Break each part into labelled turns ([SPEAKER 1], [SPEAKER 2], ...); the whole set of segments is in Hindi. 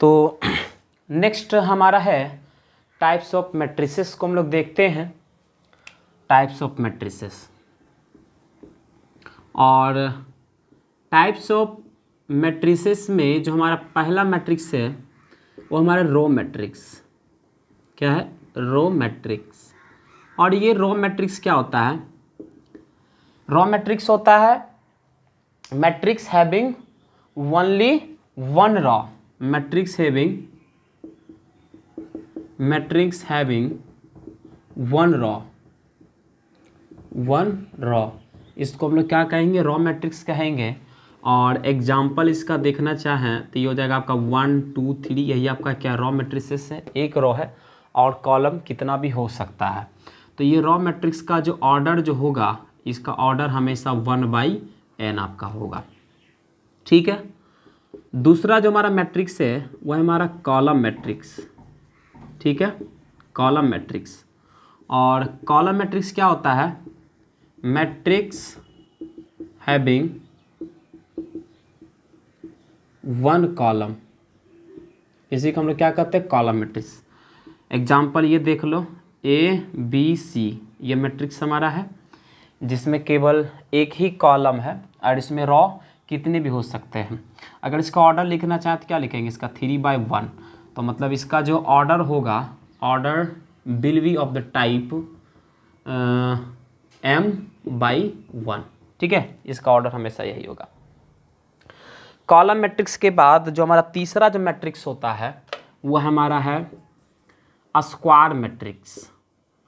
[SPEAKER 1] तो नेक्स्ट हमारा है टाइप्स ऑफ मैट्रिसेस को हम लोग देखते हैं, टाइप्स ऑफ मैट्रिसेस। और टाइप्स ऑफ मैट्रिसेस में जो हमारा पहला मैट्रिक्स है वो हमारा रो मैट्रिक्स। क्या है? Row matrix. और ये रो मैट्रिक्स क्या होता है? रो मैट्रिक्स होता है matrix having only one raw, matrix having one raw, इसको हम लोग क्या कहेंगे? रॉ मैट्रिक्स कहेंगे। और एग्जाम्पल इसका देखना चाहें तो ये हो जाएगा आपका 1 2 3, यही आपका क्या रॉ मैट्रिसेस है, एक रॉ है और कॉलम कितना भी हो सकता है। तो ये रॉ मैट्रिक्स का जो ऑर्डर जो होगा, इसका ऑर्डर हमेशा 1/n आपका होगा। ठीक है। दूसरा जो हमारा मैट्रिक्स है वह हमारा कॉलम मैट्रिक्स। ठीक है, कॉलम मैट्रिक्स। और कॉलम मैट्रिक्स क्या होता है? मैट्रिक्स हैविंग वन कॉलम, इसी को हम लोग क्या कहते हैं? Column matrix. एग्जाम्पल ये देख लो, ABC, ये मैट्रिक्स हमारा है जिसमें केवल एक ही कॉलम है और इसमें रॉ कितने भी हो सकते हैं। अगर इसका ऑर्डर लिखना चाहें तो क्या लिखेंगे? इसका 3/1, तो मतलब इसका जो ऑर्डर होगा, order will be of the type m/1। ठीक है, इसका ऑर्डर हमेशा यही होगा। कॉलम मैट्रिक्स के बाद जो हमारा तीसरा जो मैट्रिक्स होता है वो हमारा है स्क्वायर मैट्रिक्स।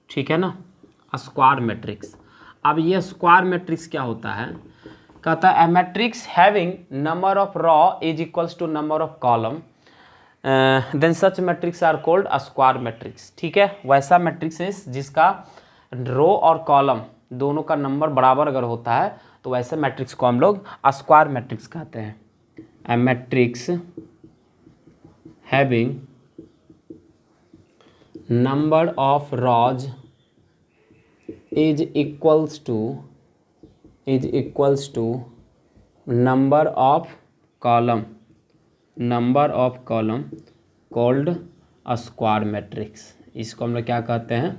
[SPEAKER 1] ठीक है ना, स्क्वायर मैट्रिक्स। अब ये स्क्वायर मैट्रिक्स क्या होता है? कहता है matrix having number of row is equals to number of column, then such matrix are called square matrix. ठीक है, वैसा मैट्रिक्स है जिसका रो और कॉलम दोनों का नंबर बराबर अगर होता है तो वैसे मैट्रिक्स को हम लोग स्क्वायर मैट्रिक्स कहते हैं। A matrix having number of rows is equals to number of column called a square matrix। इसको हम लोग क्या कहते हैं?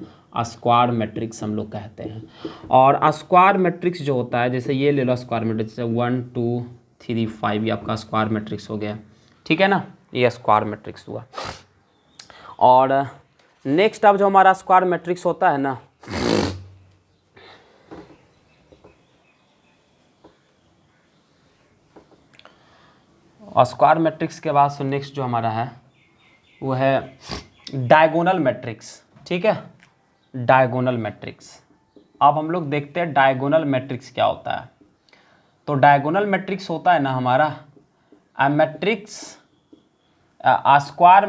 [SPEAKER 1] स्क्वायर मैट्रिक्स हम लोग कहते हैं। और स्क्वायर मैट्रिक्स जो होता है, जैसे ये ले लो स्क्वायर मैट्रिक्स 1 2 3 5, ये आपका स्क्वायर मैट्रिक्स हो गया। ठीक है ना, ये स्क्वायर मैट्रिक्स हुआ। और नेक्स्ट अब जो हमारा स्क्वायर मैट्रिक्स होता है ना, और स्क्वायर मैट्रिक्स के बाद नेक्स्ट जो हमारा है वो है डायगोनल मैट्रिक्स। ठीक है, डायगोनल मैट्रिक्स। अब हम लोग देखते हैं डायगोनल मैट्रिक्स क्या होता है। तो डायगोनल मैट्रिक्स होता है ना हमारा square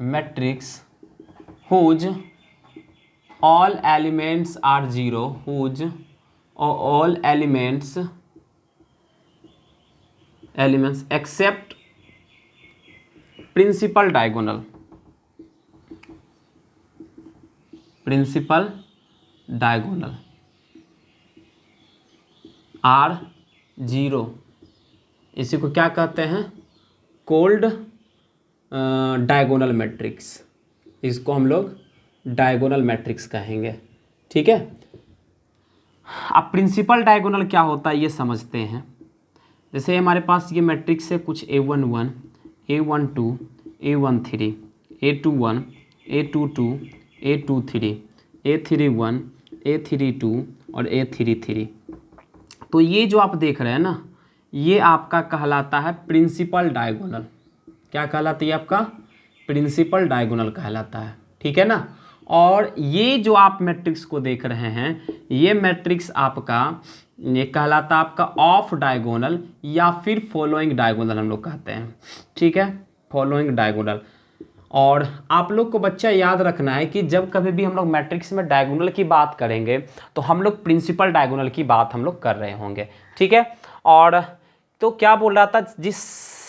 [SPEAKER 1] matrix whose all elements are zero, whose all elements except principal diagonal are 0, इसी को क्या कहते हैं? Called diagonal matrix. इसको हम लोग डायगोनल मैट्रिक्स कहेंगे। ठीक है, अब प्रिंसिपल डायगोनल क्या होता है ये समझते हैं। जैसे हमारे पास ये मैट्रिक्स है कुछ A11, A12, A13, A21, A22, A23, A31, A32 और A33। तो ये जो आप देख रहे हैं ना, ये आपका कहलाता है प्रिंसिपल डायगोनल। क्या कहलाता है? ये आपका प्रिंसिपल डायगोनल कहलाता है। ठीक है ना। और ये जो आप मैट्रिक्स को देख रहे हैं, ये मैट्रिक्स आपका ये कहलाता है आपका ऑफ डायगोनल या फिर फॉलोइंग डायगोनल हम लोग कहते हैं। ठीक है, फॉलोइंग डायगोनल। और आप लोग को बच्चा याद रखना है कि जब कभी भी हम लोग मैट्रिक्स में डायगोनल की बात करेंगे तो हम लोग प्रिंसिपल डायगोनल की बात हम लोग कर रहे होंगे। ठीक है। और तो क्या बोल रहा था,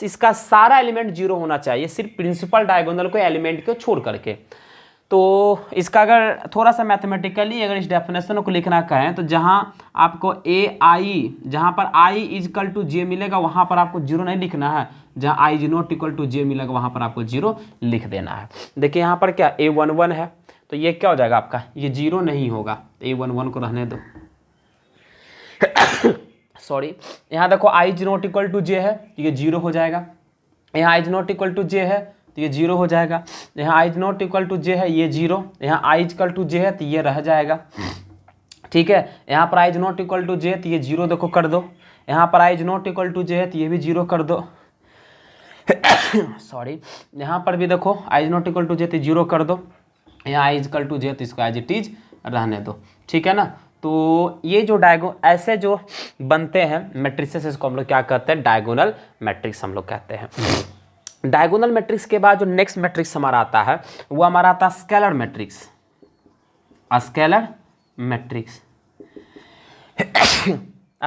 [SPEAKER 1] इसका सारा एलिमेंट जीरो होना चाहिए, सिर्फ प्रिंसिपल डायगोनल को एलिमेंट को छोड़ करके। तो इसका अगर थोड़ा सा मैथमेटिकली अगर इस डेफिनेशन को लिखना कहें तो जहाँ आपको ए आई, जहाँ पर आई इज इक्वल टू जे मिलेगा वहाँ पर आपको जीरो नहीं लिखना है, जहाँ I is not equal to जे मिलेगा वहाँ पर आपको जीरो लिख देना है। देखिए यहाँ पर क्या A11 है, तो ये क्या हो जाएगा आपका, ये जीरो नहीं होगा, A11 को रहने दो सॉरी। यहाँ देखो I is not equal to जे है तो ये जीरो हो जाएगा, यहाँ I is not equal to जे है तो ये जीरो हो जाएगा, यहाँ I is not equal to जे है ये जीरो, यहाँ आई इज इक्वल टू जे है तो ये रह जाएगा, ठीक है। यहाँ पर I is not equal to जे तो ये जीरो देखो कर दो, यहाँ पर I is not equal to जे है तो ये भी जीरो कर दो सॉरी। यहाँ पर भी देखो I is not equal to जे तो जीरो कर दो, यहाँ आई इज इक्वल टू जे तो इसको एज इट इज रहने दो, ठीक है ना। तो ये जो ऐसे जो बनते हैं मैट्रिसेस, इसको हम लोग क्या कहते हैं, डायगोनल मैट्रिक्स हम लोग कहते हैं। डायगोनल मैट्रिक्स के बाद जो नेक्स्ट मैट्रिक्स हमारा आता है वो हमारा आता है scalar matrix. Scalar matrix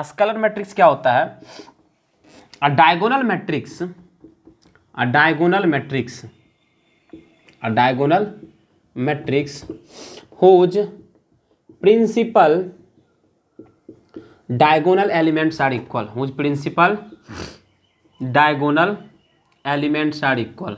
[SPEAKER 1] scalar matrix क्या होता है, अ diagonal matrix, a diagonal matrix, a diagonal matrix whose principal diagonal elements are equal, whose principal diagonal elements are equal,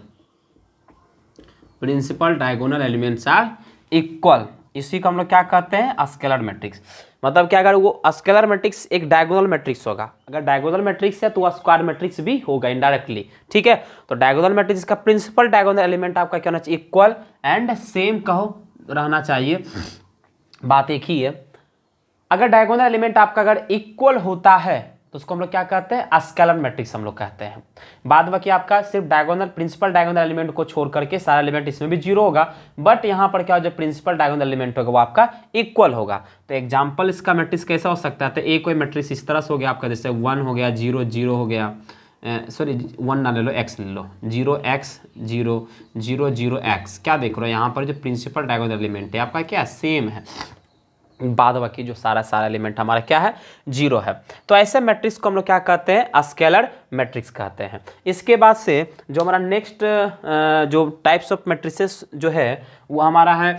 [SPEAKER 1] principal diagonal elements are equal, इसी को हम लोग क्या कहते हैं, स्केलर मैट्रिक्स। मतलब क्या, अगर वो स्केलर मैट्रिक्स एक डायगोनल मैट्रिक्स होगा, अगर डायगोनल मैट्रिक्स है तो वो स्क्वायर मैट्रिक्स भी होगा इनडायरेक्टली, ठीक है। तो डायगोनल मैट्रिक्स का प्रिंसिपल डायगोनल एलिमेंट आपका क्या होना चाहिए, इक्वल एंड सेम कहो रहना चाहिए, बात एक ही है। अगर डायगोनल एलिमेंट आपका अगर इक्वल होता है तो उसको हम लोग क्या कहते हैं, स्केलर मैट्रिक्स हम लोग कहते हैं। बाद बाकी आपका सिर्फ डायगोनल प्रिंसिपल डायगोनल एलिमेंट को छोड़ करके सारा एलिमेंट इसमें भी जीरो होगा, बट यहाँ पर क्या जो प्रिंसिपल डायगोनल एलिमेंट होगा वो आपका इक्वल होगा। तो एग्जांपल इसका मैट्रिक्स कैसा हो सकता है, तो एक कोई मैट्रिक्स इस तरह से हो गया आपका, जैसे 1 हो गया, 0 0 हो गया, सॉरी 1 ना ले लो, x ले लो, 0x 0 0 0x, क्या देख रहे हो यहाँ पर जो प्रिंसिपल डायगोनल एलिमेंट है आपका क्या सेम है, बाद बाकी जो सारा एलिमेंट हमारा क्या है, जीरो है। तो ऐसे मैट्रिक्स को हम लोग क्या कहते हैं, स्केलर मैट्रिक्स कहते हैं। इसके बाद से जो हमारा नेक्स्ट जो टाइप्स ऑफ मैट्रिसेस जो है वो हमारा है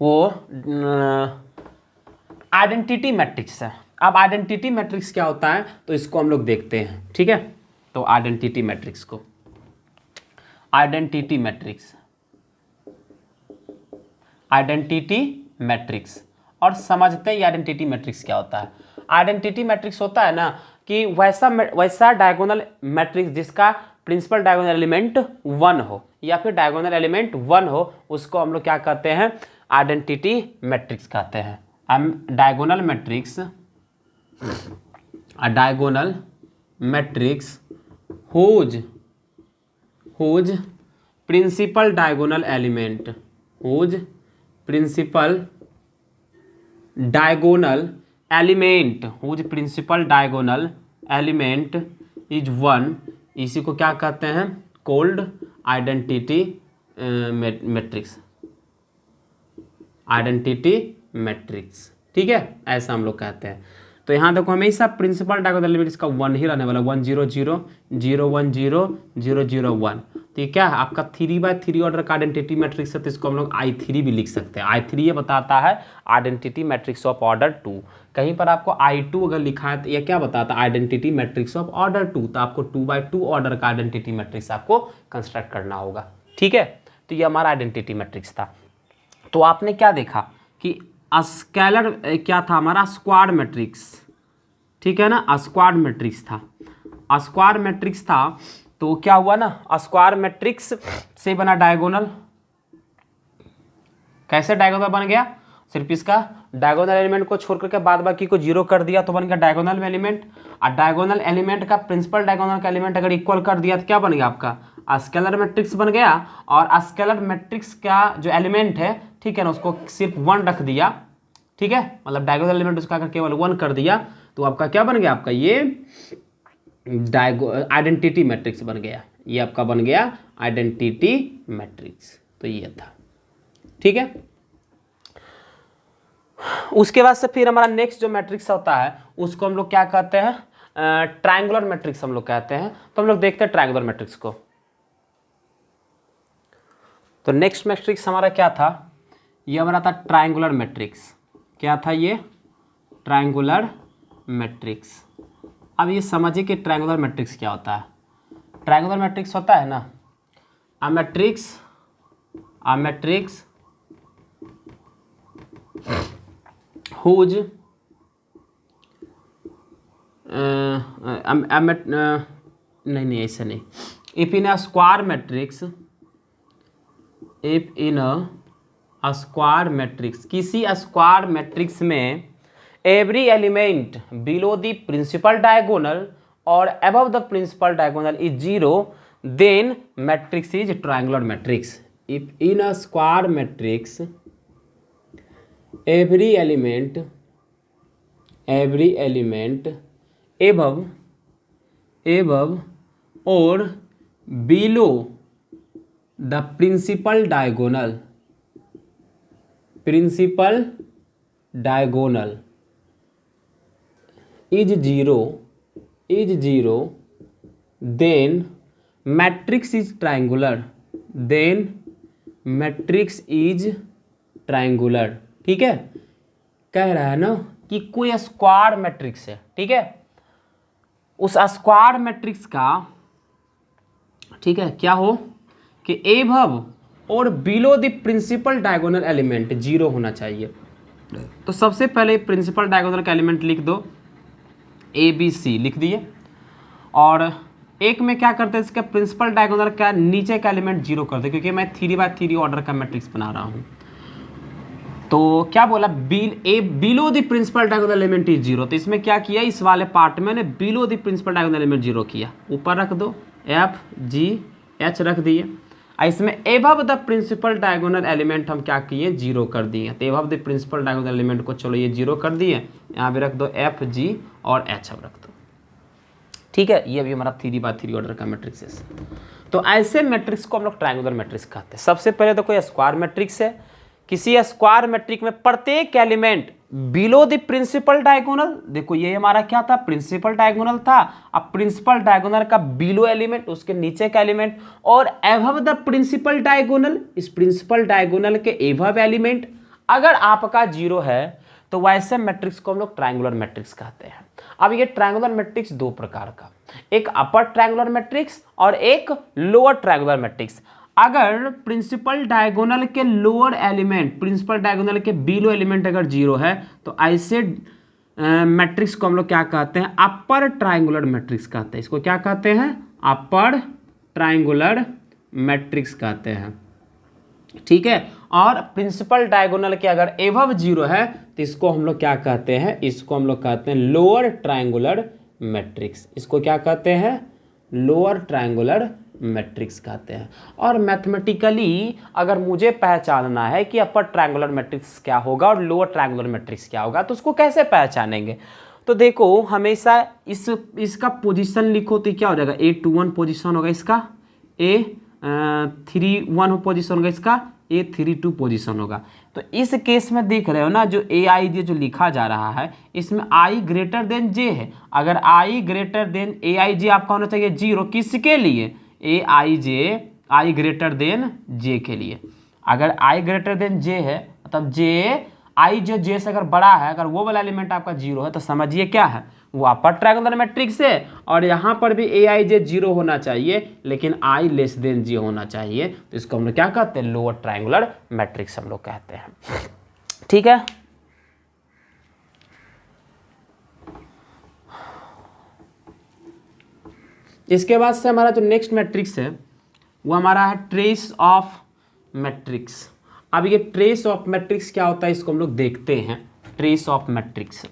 [SPEAKER 1] वो आइडेंटिटी मैट्रिक्स है। अब आइडेंटिटी मैट्रिक्स क्या होता है तो इसको हम लोग देखते हैं, ठीक है। तो आइडेंटिटी मैट्रिक्स को, आइडेंटिटी मैट्रिक्स, आइडेंटिटी मैट्रिक्स, और समझते हैं आइडेंटिटी मैट्रिक्स क्या होता है। आइडेंटिटी मैट्रिक्स होता है ना कि वैसा डायगोनल मैट्रिक्स जिसका प्रिंसिपल डायगोनल एलिमेंट 1 हो या फिर डायगोनल एलिमेंट 1 हो, उसको हम लोग क्या कहते हैं, आइडेंटिटी मैट्रिक्स कहते हैं। हम diagonal matrix, diagonal matrix whose principal diagonal element, whose principal diagonal element, whose principal diagonal element is 1, इसी को क्या कहते हैं, called identity matrix, identity matrix, ठीक है, ऐसा हम लोग कहते हैं। तो यहाँ देखो हमेशा प्रिंसिपल डायगोनल एलिमेंट इसका 1 ही रहने वाला, 1 0 0 0 1 0 0 0 1। तो ये क्या है आपका 3x3 ऑर्डर का आइडेंटिटी मैट्रिक्स है, तो इसको हम लोग I3 भी लिख सकते हैं। I3 ये बताता है आइडेंटिटी मैट्रिक्स ऑफ ऑर्डर 2। कहीं पर आपको I2 अगर लिखा है तो ये क्या बताता है, आइडेंटिटी मैट्रिक्स ऑफ ऑर्डर 2। तो आपको 2x2 ऑर्डर का आइडेंटिटी मैट्रिक्स आपको कंस्ट्रक्ट करना होगा, ठीक है। तो ये हमारा आइडेंटिटी मैट्रिक्स था। तो आपने क्या देखा कि स्केलर क्या था हमारा, स्क्वाड मैट्रिक्स, ठीक है ना, स्क्वाड मैट्रिक्स था, स्क्वाड मैट्रिक्स था। तो क्या हुआ ना, स्क्वायर मैट्रिक्स से बना डायगोनल, कैसे डायगोनल बन गया, सिर्फ इसका डायगोनल एलिमेंट को छोड़ करके बाद बाकी को जीरो कर दिया तो बन गया डायगोनल एलिमेंट। और डायगोनल एलिमेंट का प्रिंसिपल डायगोनल का एलिमेंट अगर इक्वल कर दिया तो क्या बन गया आपका, स्केलर मैट्रिक्स बन गया। और स्केलर मैट्रिक्स का जो एलिमेंट है, ठीक है ना, उसको सिर्फ 1 रख दिया, ठीक है, मतलब डायगोनल एलिमेंट उसका अगर केवल 1 कर दिया तो आपका क्या बन गया, आपका ये आइडेंटिटी मैट्रिक्स बन गया, ये आपका बन गया आइडेंटिटी मैट्रिक्स। तो ये था, ठीक है। उसके बाद से फिर हमारा नेक्स्ट जो मैट्रिक्स होता है उसको हम लोग क्या कहते हैं, ट्रायंगुलर मैट्रिक्स हम लोग कहते हैं। तो हम लोग देखते हैं ट्रायंगुलर मैट्रिक्स को। तो नेक्स्ट मैट्रिक्स हमारा क्या था, ये हमारा था ट्रायंगुलर मैट्रिक्स। क्या था ये, ट्रायंगुलर मैट्रिक्स। अब ये समझिए कि ट्रायंगुलर मैट्रिक्स क्या होता है। ट्रायंगुलर मैट्रिक्स होता है ना, a matrix whose नहीं ऐसा नहीं, if in a square matrix, if in a square matrix, किसी स्क्वायर मैट्रिक्स में every element below the principal diagonal or above the principal diagonal is zero, then matrix is triangular matrix. If in a square matrix every element above or below the principal diagonal is zero, then matrix is triangular, ठीक है। कह रहा है ना कि कोई स्क्वायर मैट्रिक्स है, ठीक है, उस स्क्वायर मैट्रिक्स का, ठीक है, क्या हो कि एबव और below the principal diagonal element zero होना चाहिए। तो सबसे पहले प्रिंसिपल डायगोनल का एलिमेंट लिख दो, ए बी सी लिख दिए, और एक में क्या करते हैं, इसका प्रिंसिपल डायगोनल का नीचे का एलिमेंट जीरो कर दे, क्योंकि मैं 3x3 ऑर्डर का मैट्रिक्स बना रहा हूँ। तो क्या बोला, below the principal diagonal element is zero. तो इसमें क्या किया, इस वाले पार्ट में मैंने below the principal diagonal element zero किया, ऊपर रख दो एफ जी एच रख दिए। इसमें above the principal diagonal element हम क्या किए, जीरो कर दिए। तो above the principal diagonal element को चलो ये जीरो कर दिए, यहाँ भी रख दो एफ जी और एच अब रख दो, ठीक है। ये भी हमारा 3x3 ऑर्डर का मैट्रिक्स है। तो ऐसे मैट्रिक्स को हम लोग ट्रायंगुलर मैट्रिक्स कहते हैं। सबसे पहले तो कोई स्क्वायर मैट्रिक्स है, किसी स्क्वायर मैट्रिक्स में प्रत्येक element below the principal diagonal, देखो ये हमारा क्या था, प्रिंसिपल डायगोनल था। अब प्रिंसिपल डायगोनल का बिलो एलिमेंट, उसके नीचे का एलिमेंट, और एबव द प्रिंसिपल डायगोनल, इस प्रिंसिपल डायगोनल के एबव एलिमेंट अगर आपका जीरो है, तो वैसे मैट्रिक्स को हम लोग ट्रायंगुलर मैट्रिक्स कहते हैं। अब ये ट्रायंगुलर मैट्रिक्स दो प्रकार का, एक अपर ट्रायंगुलर मैट्रिक्स और एक लोअर ट्रायंगुलर मैट्रिक्स। अगर प्रिंसिपल डायगोनल के लोअर एलिमेंट, प्रिंसिपल डायगोनल के बिलो एलिमेंट अगर जीरो है, तो ऐसे मैट्रिक्स को हम लोग क्या कहते हैं, अपर ट्रायंगुलर मैट्रिक्स कहते हैं। इसको क्या कहते हैं, अपर ट्रायंगुलर मैट्रिक्स कहते हैं, ठीक है। और प्रिंसिपल डायगोनल के अगर एबव जीरो है, तो इसको हम लोग क्या कहते हैं, इसको हम लोग कहते हैं लोअर ट्रायंगुलर मैट्रिक्स। इसको क्या कहते हैं, लोअर ट्रायंगुलर मैट्रिक्स कहते हैं। और मैथमेटिकली अगर मुझे पहचानना है कि अपर ट्रायंगुलर मैट्रिक्स क्या होगा और लोअर ट्रायंगुलर मैट्रिक्स क्या होगा, तो उसको कैसे पहचानेंगे। तो देखो हमेशा इसका पोजीशन लिखो, तो क्या हो जाएगा, A21 पोजीशन होगा इसका, A31 पोजीशन होगा इसका, A32 पोजीशन होगा। तो इस केस में देख रहे हो ना, जो AIJ जो लिखा जा रहा है, इसमें I ग्रेटर देन J है। अगर I ग्रेटर देन AIJ आपका होना चाहिए जीरो, किसके लिए, AIJ I greater than J के लिए। अगर I ग्रेटर देन J है, मतलब I जो J से अगर बड़ा है, अगर वो वाला एलिमेंट आपका जीरो है, तो समझिए क्या है, वो अपर ट्रायंगुलर मैट्रिक्स है। और यहाँ पर भी AIJ जीरो होना चाहिए, लेकिन I लेस देन J होना चाहिए। तो इसको हम लोग क्या कहते हैं, लोअर ट्रायंगुलर मैट्रिक्स हम लोग कहते हैं, ठीक है। इसके बाद से हमारा जो नेक्स्ट मैट्रिक्स है, वो हमारा है ट्रेस ऑफ मैट्रिक्स। अब ये ट्रेस ऑफ मैट्रिक्स क्या होता है, इसको हम लोग देखते हैं। Trace of matrix,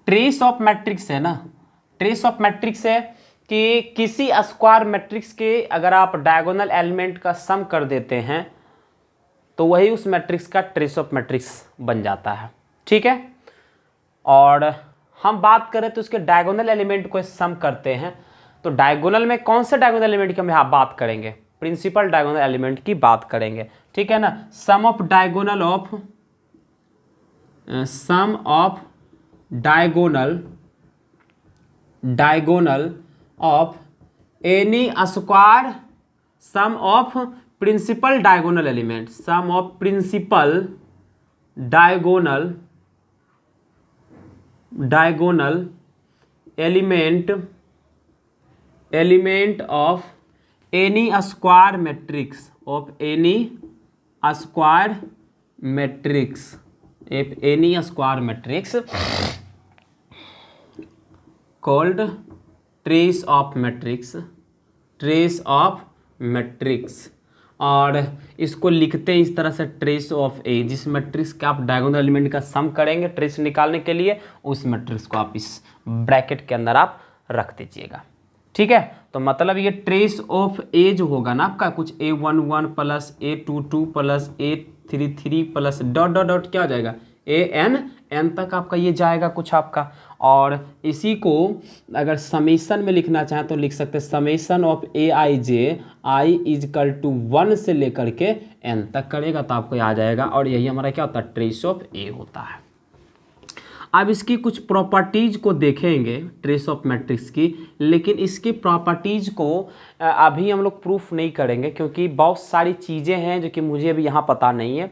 [SPEAKER 1] trace of matrix है ना, ट्रेस ऑफ मैट्रिक्स है कि किसी स्क्वायर मैट्रिक्स के अगर आप डायगोनल एलिमेंट का सम कर देते हैं, तो वही उस मैट्रिक्स का ट्रेस ऑफ मैट्रिक्स बन जाता है, ठीक है। और हम बात करें तो उसके डायगोनल एलिमेंट को सम करते हैं, तो डायगोनल में कौन से डायगोनल एलिमेंट की हम यहाँ बात करेंगे, प्रिंसिपल डायगोनल एलिमेंट की बात करेंगे, ठीक है ना। Sum of diagonal diagonal of any square sum of principal diagonal element, sum of principal diagonal element of any square matrix, of any square matrix, any square matrix called trace of matrix, trace of matrix. और इसको लिखते हैं इस तरह से, ट्रेस ऑफ ए, जिस मैट्रिक्स का आप डायगोनल एलिमेंट का सम करेंगे ट्रेस निकालने के लिए, उस मैट्रिक्स को आप इस ब्रैकेट के अंदर आप रख दीजिएगा। ठीक है, तो मतलब ये ट्रेस ऑफ ए जो होगा ना आपका, कुछ A11 plus A22 plus A33 plus dot dot dot क्या हो जाएगा, एन तक आपका ये जाएगा कुछ आपका। और इसी को अगर समेसन में लिखना चाहें तो लिख सकते हैं summation of Aij equal to 1 से लेकर के n तक करेगा तो आपको आ जाएगा। और यही हमारा क्या होता है, ट्रेस ऑफ ए होता है। अब इसकी कुछ प्रॉपर्टीज को देखेंगे ट्रेस ऑफ मैट्रिक्स की, लेकिन इसकी प्रॉपर्टीज को अभी हम लोग प्रूफ नहीं करेंगे क्योंकि बहुत सारी चीज़ें हैं जो कि मुझे अभी यहाँ पता नहीं है।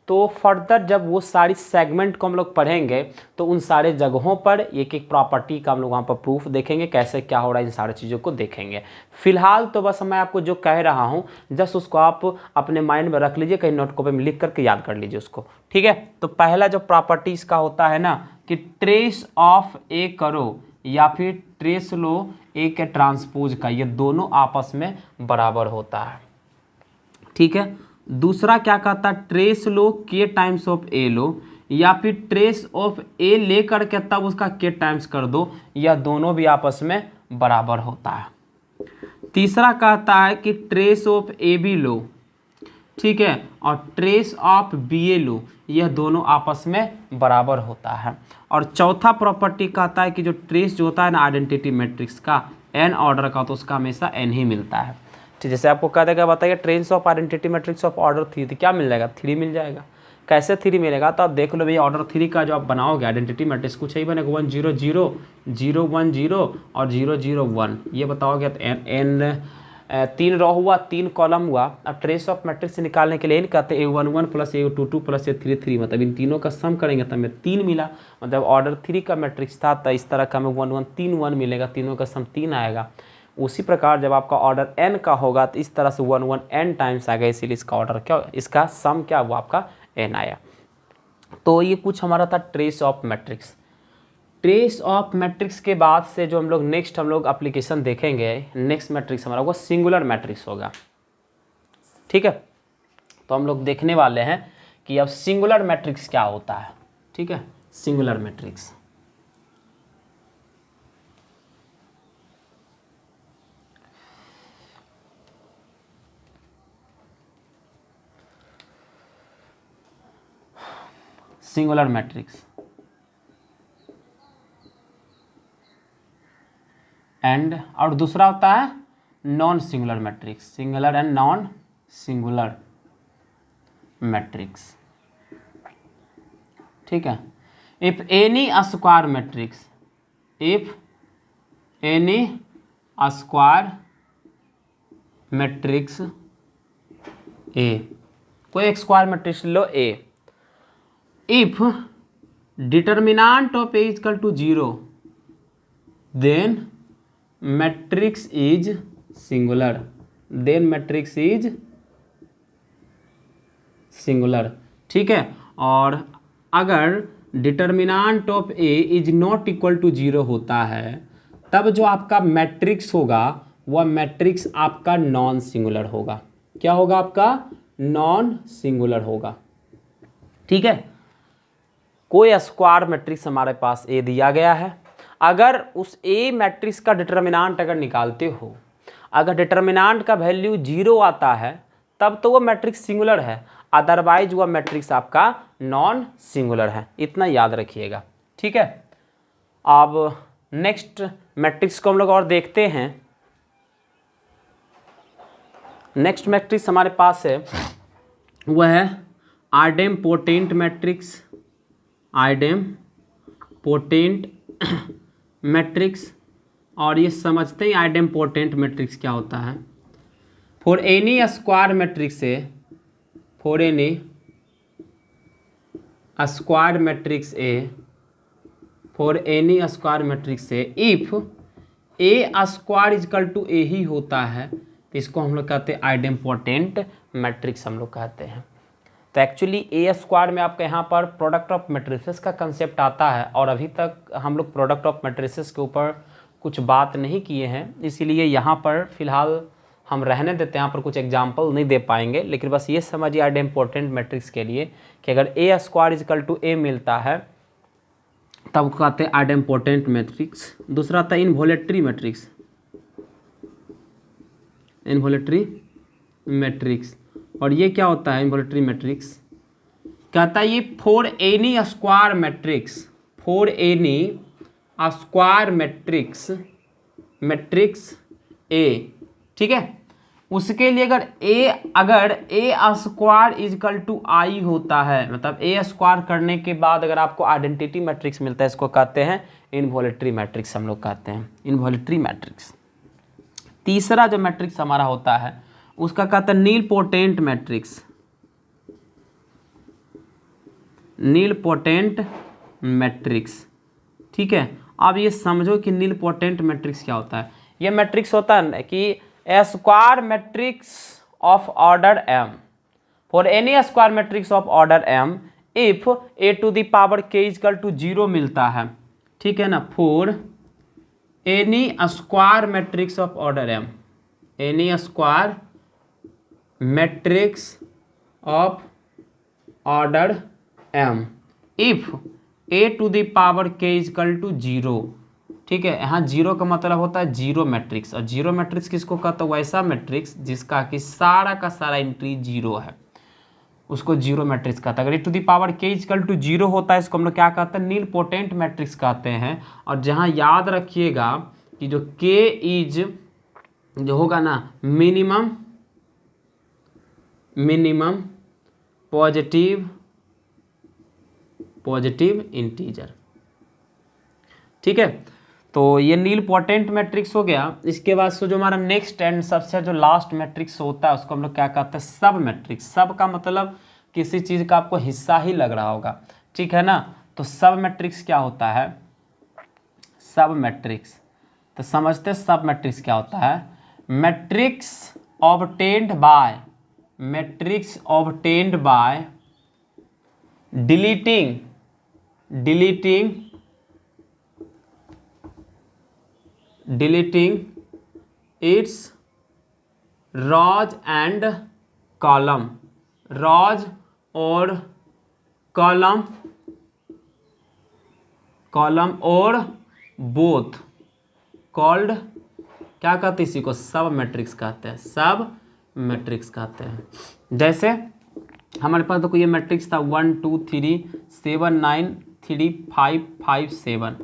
[SPEAKER 1] तो फर्दर जब वो सारी सेगमेंट को हम लोग पढ़ेंगे तो उन सारे जगहों पर एक एक प्रॉपर्टी का हम लोग वहाँ पर प्रूफ देखेंगे, कैसे क्या हो रहा है, इन सारी चीज़ों को देखेंगे। फिलहाल तो बस मैं आपको जो कह रहा हूँ जस्ट उसको आप अपने माइंड में रख लीजिए, कहीं नोट कॉपी में लिख करके याद कर लीजिए उसको। ठीक है, तो पहला जो प्रॉपर्टीज़ का होता है ना कि ट्रेस ऑफ ए करो या फिर ट्रेस लो ए के ट्रांसपोज का, ये दोनों आपस में बराबर होता है। ठीक है, दूसरा क्या कहता है, ट्रेस लो के टाइम्स ऑफ ए लो या फिर ट्रेस ऑफ ए ले करके तब उसका के टाइम्स कर दो, यह दोनों भी आपस में बराबर होता है। तीसरा कहता है कि ट्रेस ऑफ ए बी लो, ठीक है, और ट्रेस ऑफ बी ए लो, यह दोनों आपस में बराबर होता है। और चौथा प्रॉपर्टी कहता है कि जो ट्रेस जो होता है ना आइडेंटिटी मैट्रिक्स का एन ऑर्डर का, तो उसका हमेशा एन ही मिलता है। ठीक, जैसे आपको कह देगा बताइए trace of identity matrix of order 3, तो क्या मिल जाएगा, 3 मिल जाएगा। कैसे 3 मिलेगा, तो आप देख लो भैया, ऑर्डर 3 का जो आप बनाओगे आइडेंटिटी मैट्रिक्स कुछ ही बनेगा 1 0 0 0 1 0 और 0 0 1, ये बताओगे तो एन 3 रो हुआ, 3 कॉलम हुआ। अब ट्रेस ऑफ मैट्रिक्स निकालने के लिए इन कहते हैं A11 plus A22 plus A33, मतलब इन तीनों का सम करेंगे तो हमें 3 मिला, मतलब ऑर्डर 3 का मैट्रिक्स था तो इस तरह का हमें 1 1 3 1 मिलेगा, तीनों का सम 3 आएगा। उसी प्रकार जब आपका ऑर्डर n का होगा तो इस तरह से 1 1 n टाइम्स आएगा, इसीलिए इसका ऑर्डर क्या, इसका सम क्या वो आपका n आया। तो ये कुछ हमारा था trace of matrix. Trace of matrix के बाद से जो हम लोग नेक्स्ट हम लोग एप्लीकेशन देखेंगे, नेक्स्ट मैट्रिक्स हमारा वो सिंगुलर मैट्रिक्स होगा। ठीक है, तो हम लोग देखने वाले हैं कि अब सिंगुलर मैट्रिक्स क्या होता है। ठीक है, singular matrix singular matrix and, और दूसरा होता है non singular matrix, singular and non singular matrix. ठीक है, if any square matrix, if any square matrix A, कोई एक स्क्वायर मैट्रिक्स लो A, if determinant of A equal to 0 then matrix is singular, then matrix is singular. ठीक है, और अगर determinant of A is not equal to 0 होता है तब जो आपका मैट्रिक्स होगा वह मैट्रिक्स आपका नॉन सिंगुलर होगा। क्या होगा आपका, नॉन सिंगुलर होगा। ठीक है, कोई स्क्वायर मैट्रिक्स हमारे पास ए दिया गया है, अगर उस ए मैट्रिक्स का डिटर्मिनेंट अगर निकालते हो, अगर डिटर्मिनेंट का वैल्यू 0 आता है तब तो वो मैट्रिक्स सिंगुलर है, अदरवाइज वह मैट्रिक्स आपका नॉन सिंगुलर है, इतना याद रखिएगा। ठीक है, अब नेक्स्ट मैट्रिक्स को हम लोग और देखते हैं। नेक्स्ट मैट्रिक्स हमारे पास है वह है idempotent matrix, idempotent matrix और ये समझते ही आइडेम्पोटेंट मैट्रिक्स क्या होता है। For any square matrix A, for any square matrix A, for any square matrix A, if A square equal to A ही होता है तो इसको हम लोग कहते हैं आइडेम्पोटेंट मैट्रिक्स हम लोग कहते हैं। तो एक्चुअली ए स्क्वायर में आपका यहाँ पर प्रोडक्ट ऑफ मैट्रिसेस का कंसेप्ट आता है, और अभी तक हम लोग प्रोडक्ट ऑफ मैट्रिसेस के ऊपर कुछ बात नहीं किए हैं, इसीलिए यहाँ पर फिलहाल हम रहने देते हैं, यहाँ पर कुछ एग्जाम्पल नहीं दे पाएंगे। लेकिन बस ये समझिए आइडेम्पोटेंट मैट्रिक्स के लिए कि अगर ए स्क्वायर इजकल टू ए मिलता है तब कहते हैं आइडेम्पोटेंट मैट्रिक्स। दूसरा था इनवॉलेटरी मैट्रिक्स, इनवॉलेटरी मैट्रिक्स। और ये क्या होता है इनवॉलेटरी मैट्रिक्स? कहता है ये for any square matrix, for any square matrix, matrix A, ठीक है, उसके लिए अगर ए स्क्वायर इजकल टू आई होता है, मतलब ए स्क्वायर करने के बाद अगर आपको आइडेंटिटी मैट्रिक्स मिलता है, इसको कहते हैं इनवॉलेटरी मैट्रिक्स हम लोग कहते हैं, इनवॉलेटरी मैट्रिक्स। तीसरा जो मैट्रिक्स हमारा होता है उसका कहते हैं नीलपोटेंट मैट्रिक्स, नीलपोटेंट मैट्रिक्स, ठीक है। अब ये समझो कि नीलपोटेंट मैट्रिक्स क्या होता है। ये मैट्रिक्स होता है कि a square matrix of order M, for any square matrix of order M if A to the power K equal to 0 मिलता है, ठीक है ना। For any square matrix of order M, any square matrix of order M if A to the power K equal to 0, ठीक है। यहाँ 0 का मतलब होता है जीरो मैट्रिक्स, और जीरो मैट्रिक्स किसको कहता है? वैसा मैट्रिक्स जिसका कि सारा का सारा एंट्री 0 है, उसको जीरो मैट्रिक्स कहता है। अगर ए to the power K equal to 0 होता है, इसको हम लोग क्या कहते हैं? नीलपोटेंट मैट्रिक्स कहते हैं। और जहाँ याद रखिएगा कि जो के इज जो होगा ना मिनिमम, मिनिमम पॉजिटिव इंटीजर, ठीक है। तो ये नीलपोटेंट मैट्रिक्स हो गया। इसके बाद से जो हमारा नेक्स्ट एंड सबसे जो लास्ट मैट्रिक्स होता है उसको हम लोग क्या कहते हैं? सब मैट्रिक्स। सब का मतलब किसी चीज़ का आपको हिस्सा ही लग रहा होगा, ठीक है ना। तो सब मैट्रिक्स क्या होता है? सब मैट्रिक्स, तो समझते सब मैट्रिक्स क्या होता है? Matrix obtained by, matrix obtained by deleting it's rows and column, rows और कॉलम और बोथ कॉल्ड, क्या कहते हैं इसी को? सब मैट्रिक्स कहते हैं, सब मैट्रिक्स कहते हैं। जैसे हमारे पास तो ये मैट्रिक्स था 1 2 3 7 9 3 5 5 7,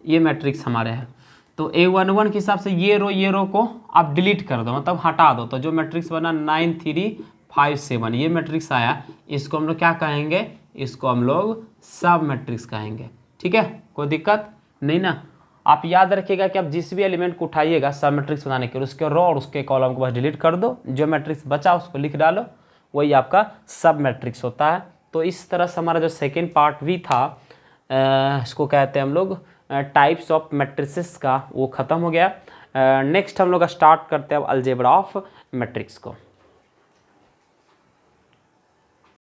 [SPEAKER 1] ये मैट्रिक्स हमारे हैं। तो A11 के हिसाब से ये रो को आप डिलीट कर दो, मतलब हटा दो, तो जो मैट्रिक्स बना 9 3 5 7 ये मैट्रिक्स आया, इसको हम लोग क्या कहेंगे? इसको हम लोग सब मैट्रिक्स कहेंगे, ठीक है। कोई दिक्कत नहीं ना। आप याद रखिएगा कि आप जिस भी एलिमेंट को उठाइएगा सब मैट्रिक्स बनाने के लिए, उसके रो और उसके कॉलम को बस डिलीट कर दो, जो मैट्रिक्स बचा उसको लिख डालो, वही आपका सब मैट्रिक्स होता है। तो इस तरह से हमारा जो सेकेंड पार्ट भी था, इसको कहते हैं हम लोग टाइप्स ऑफ मैट्रिसेस का, वो ख़त्म हो गया। नेक्स्ट हम लोग स्टार्ट करते हैं अब अलजेब्रा ऑफ मैट्रिक्स को।